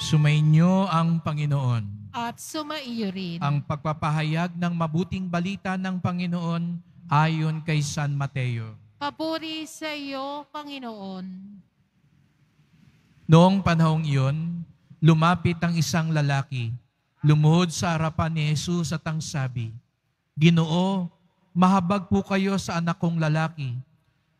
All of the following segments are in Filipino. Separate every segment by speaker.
Speaker 1: Sumainyo ang Panginoon.
Speaker 2: At sumaiyo rin.
Speaker 1: Ang pagpapahayag ng mabuting balita ng Panginoon ayon kay San Mateo.
Speaker 2: Papuri sa iyo, Panginoon.
Speaker 1: Noong panahong iyon, lumapit ang isang lalaki, lumuhod sa harapan ni Jesus at ang sabi, "Ginoo, mahabag po kayo sa anak kong lalaki.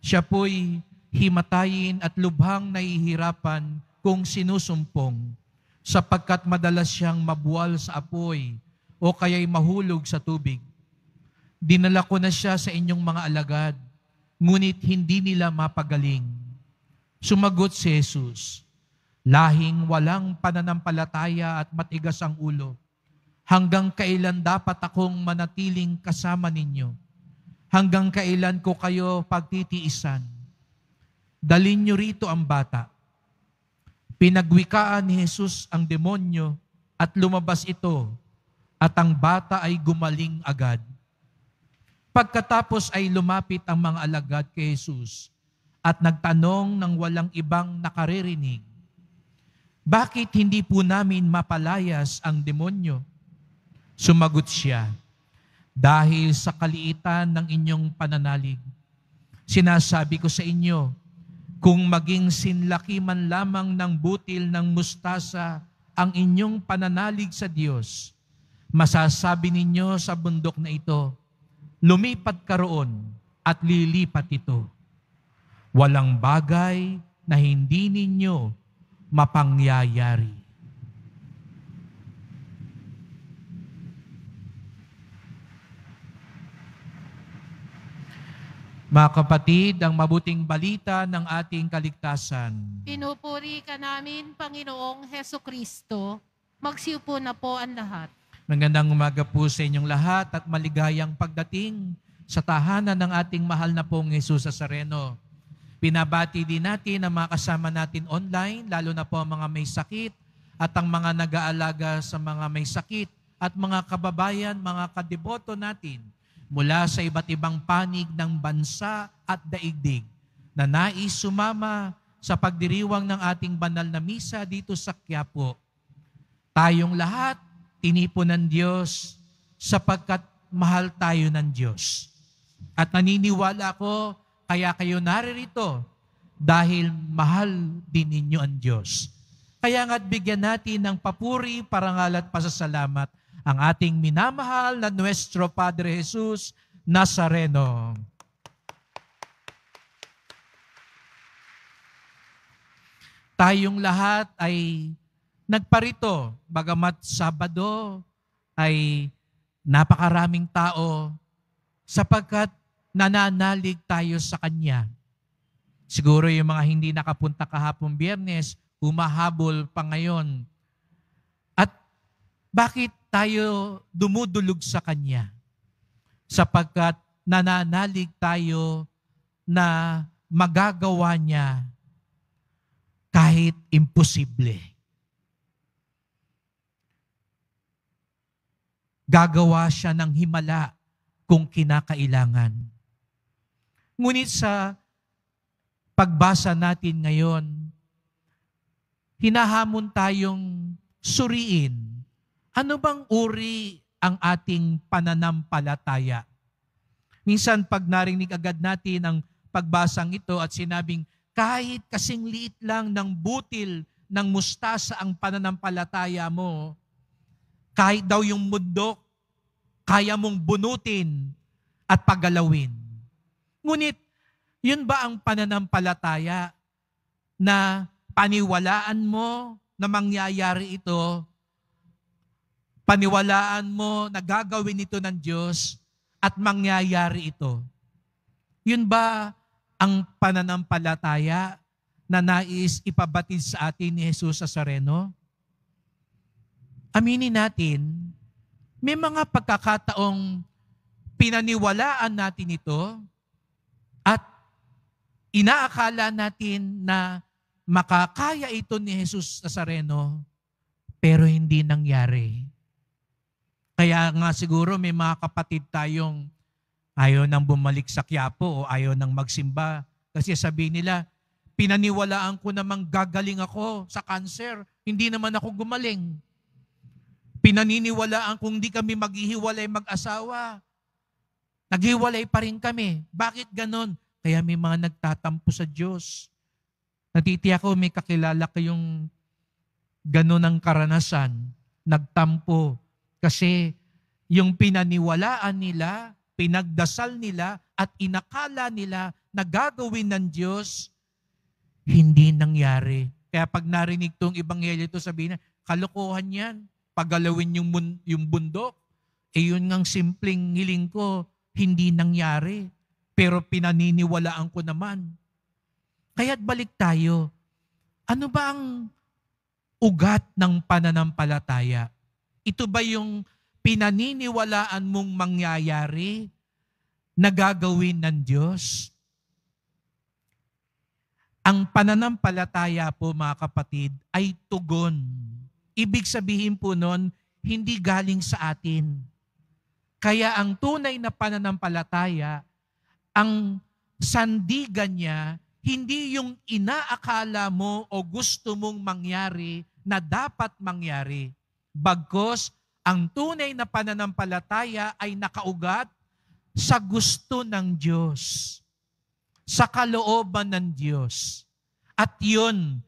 Speaker 1: Siya po'y himatayin at lubhang nahihirapan kung sinusumpong, sapagkat madalas siyang mabuwal sa apoy o kaya'y mahulog sa tubig. Dinala ko na siya sa inyong mga alagad, ngunit hindi nila mapagaling." Sumagot si Jesus, "Lahing walang pananampalataya at matigas ang ulo, hanggang kailan dapat akong manatiling kasama ninyo? Hanggang kailan ko kayo pagtitiisan? Dalhin niyo rito ang bata." Pinagwikaan ni Jesus ang demonyo at lumabas ito, at ang bata ay gumaling agad. Pagkatapos ay lumapit ang mga alagad kay Jesus at nagtanong ng walang ibang nakaririnig, "Bakit hindi po namin mapalayas ang demonyo?" Sumagot siya, "Dahil sa kaliitan ng inyong pananalig. Sinasabi ko sa inyo, kung maging sinlaki man lamang ng butil ng mustasa ang inyong pananalig sa Diyos, masasabi ninyo sa bundok na ito, 'Lumipat ka roon,' at lilipat ito. Walang bagay na hindi ninyo mapangyayari." Mga kapatid, ang mabuting balita ng ating kaligtasan.
Speaker 2: Pinupuri ka namin, Panginoong Heso Kristo. Magsiupo na po ang lahat.
Speaker 1: Magandang umaga po sa inyong lahat at maligayang pagdating sa tahanan ng ating mahal na pong Jesus Nazareno. Pinabati din natin ang mga kasama natin online, lalo na po ang mga may sakit at ang mga nag-aalaga sa mga may sakit at mga kababayan, mga kadeboto natin mula sa iba't ibang panig ng bansa at daigdig na nais sumama sa pagdiriwang ng ating banal na misa dito sa Quiapo. Tayong lahat, tinipon ng Diyos sapagkat mahal tayo ng Diyos. At naniniwala ko, kaya kayo naririto dahil mahal din ninyo ang Diyos. Kaya nga't bigyan natin ng papuri, parangal at pasasalamat ang ating minamahal na Nuestro Padre Jesus Nazareno. Tayong lahat ay nagparito, bagamat Sabado ay napakaraming tao sapagkat nananalig tayo sa Kanya. Siguro yung mga hindi nakapunta kahapon Biyernes, humahabol pa ngayon. At bakit tayo dumudulog sa Kanya? Sapagkat nananalig tayo na magagawa niya kahit imposible. Gagawa siya ng himala kung kinakailangan. Ngunit sa pagbasa natin ngayon, hinahamon tayong suriin, ano bang uri ang ating pananampalataya? Minsan pag narinig agad natin ang pagbasang ito at sinabing, kahit kasing liit lang ng butil ng mustasa ang pananampalataya mo, kahit daw yung mundo, kaya mong bunutin at pagalawin. Ngunit, yun ba ang pananampalataya na paniwalaan mo na mangyayari ito? Paniwalaan mo na gagawin ito ng Diyos at mangyayari ito? Yun ba ang pananampalataya na nais ipabatid sa atin ni Jesus Nazareno? Aminin natin, may mga pagkakataong pinaniwalaan natin ito at inaakala natin na makakaya ito ni Jesus Nazareno, pero hindi nangyari. Kaya nga siguro may mga kapatid tayong ayaw nang bumalik sa Quiapo o ayaw nang magsimba kasi sabihin nila, pinaniwalaan ko namang gagaling ako sa cancer, hindi naman ako gumaling. Pinaniniwalaan kung hindi kami maghihiwalay mag-asawa, naghiwalay pa rin kami. Bakit ganon? Kaya may mga nagtatampo sa Diyos. Natitiyak ko may kakilala kayong ganon ang karanasan, nagtampo. Kasi yung pinaniwalaan nila, pinagdasal nila, at inakala nila na gagawin ng Diyos, hindi nangyari. Kaya pag narinig tong ebanghelyo ito, sabihin na, kalokohan yan. Pagalawin yung bundok, yun ngang simpleng hiling ko, hindi nangyari. Pero pinaniniwalaan ko naman. Kaya't balik tayo. Ano ba ang ugat ng pananampalataya? Ito ba yung pinaniniwalaan mong mangyayari na gagawin ng Diyos? Ang pananampalataya po, mga kapatid, ay tugon. Ibig sabihin po nun, hindi galing sa atin. Kaya ang tunay na pananampalataya, ang sandigan niya, hindi yung inaakala mo o gusto mong mangyari na dapat mangyari. Bagkus, ang tunay na pananampalataya ay nakaugat sa gusto ng Diyos, sa kalooban ng Diyos. At yun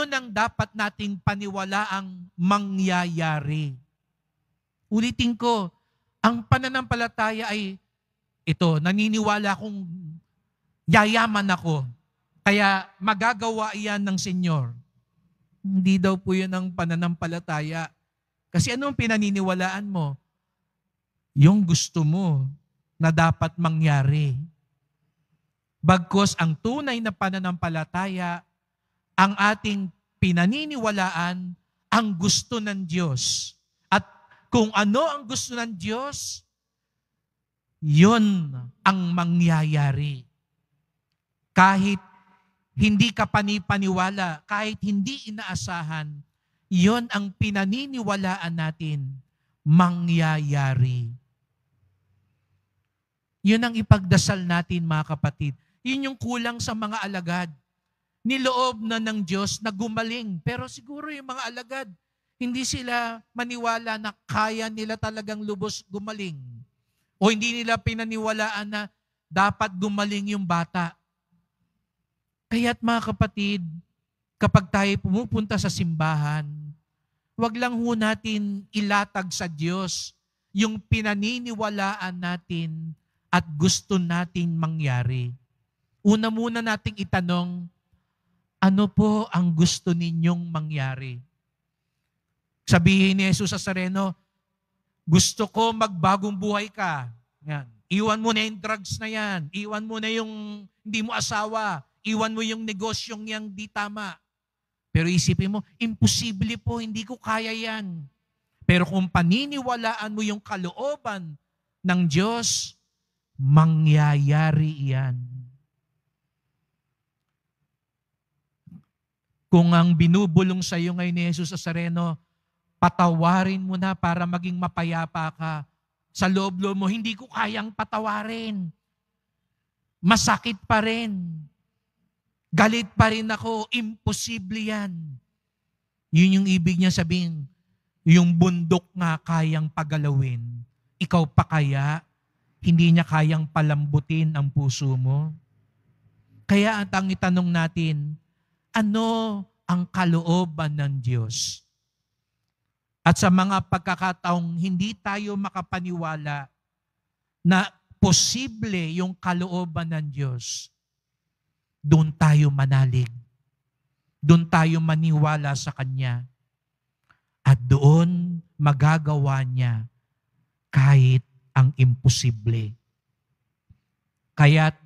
Speaker 1: ang dapat nating paniwalaang mangyayari. Ulitin ko, ang pananampalataya ay ito, naniniwala kong yayaman ako, kaya magagawa iyan ng Senyor. Hindi daw po yun ang pananampalataya. Kasi anong pinaniniwalaan mo? Yung gusto mo na dapat mangyari. Bagkus ang tunay na pananampalataya, ang ating pinaniniwalaan, ang gusto ng Diyos. At kung ano ang gusto ng Diyos, yun ang mangyayari. Kahit hindi ka panipaniwala, kahit hindi inaasahan, yun ang pinaniniwalaan natin, mangyayari. Yun ang ipagdasal natin, mga kapatid. Yun yung kulang sa mga alagad. Niloob na ng Diyos na gumaling. Pero siguro yung mga alagad, hindi sila maniwala na kaya nila talagang lubos gumaling. O hindi nila pinaniwalaan na dapat gumaling yung bata. Kaya't mga kapatid, kapag tayo pumupunta sa simbahan, wag lang ho natin ilatag sa Diyos yung pinaniniwalaan natin at gusto nating mangyari. Una muna nating itanong, ano po ang gusto ninyong mangyari? Sabihin ni Jesus Nazareno, gusto ko magbagong buhay ka. Yan. Iwan mo na yung drugs na yan. Iwan mo na yung hindi mo asawa. Iwan mo yung negosyong yang di tama. Pero isipin mo, imposible po, hindi ko kaya yan. Pero kung paniniwalaan mo yung kalooban ng Diyos, mangyayari yan. Kung ang binubulong sa iyo ngayon ni Jesus Nazareno, patawarin mo na para maging mapayapa ka. Sa loob-loob mo, hindi ko kayang patawarin. Masakit pa rin. Galit pa rin ako. Imposible yan. Yun yung ibig niya sabihin. Yung bundok nga kayang pagalawin. Ikaw pa kaya, hindi niya kayang palambutin ang puso mo? Kaya ang itanong natin, ano ang kalooban ng Diyos? At sa mga pagkakataong hindi tayo makapaniwala na posible yung kalooban ng Diyos, doon tayo manalig. Doon tayo maniwala sa Kanya. At doon magagawa niya kahit ang imposible. Kaya't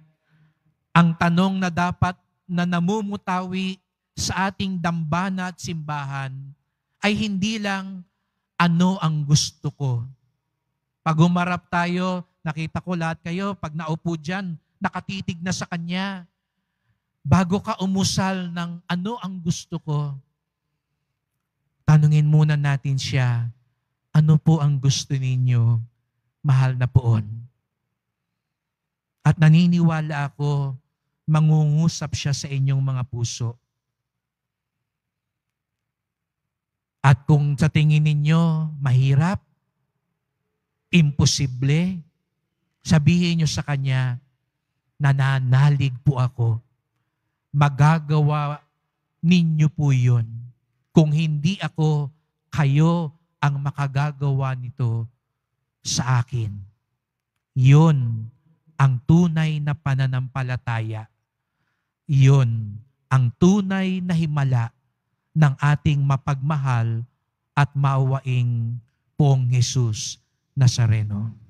Speaker 1: ang tanong na dapat na namumutawi sa ating dambana at simbahan ay hindi lang ano ang gusto ko. Pag humarap tayo, nakita ko lahat kayo, pag naupo dyan, nakatitig na sa Kanya. Bago ka umusal ng ano ang gusto ko, tanungin muna natin siya, ano po ang gusto ninyo, mahal na poon? At naniniwala ako mangungusap siya sa inyong mga puso. At kung sa tingin ninyo mahirap, imposible, sabihin nyo sa Kanya, nananalig po ako. Magagawa ninyo po yun. Kung hindi ako, kayo ang makagagawa nito sa akin. Yun ang tunay na pananampalataya. Yun ang tunay na himala ng ating mapagmahal at maawaing Poong Jesus Nazareno.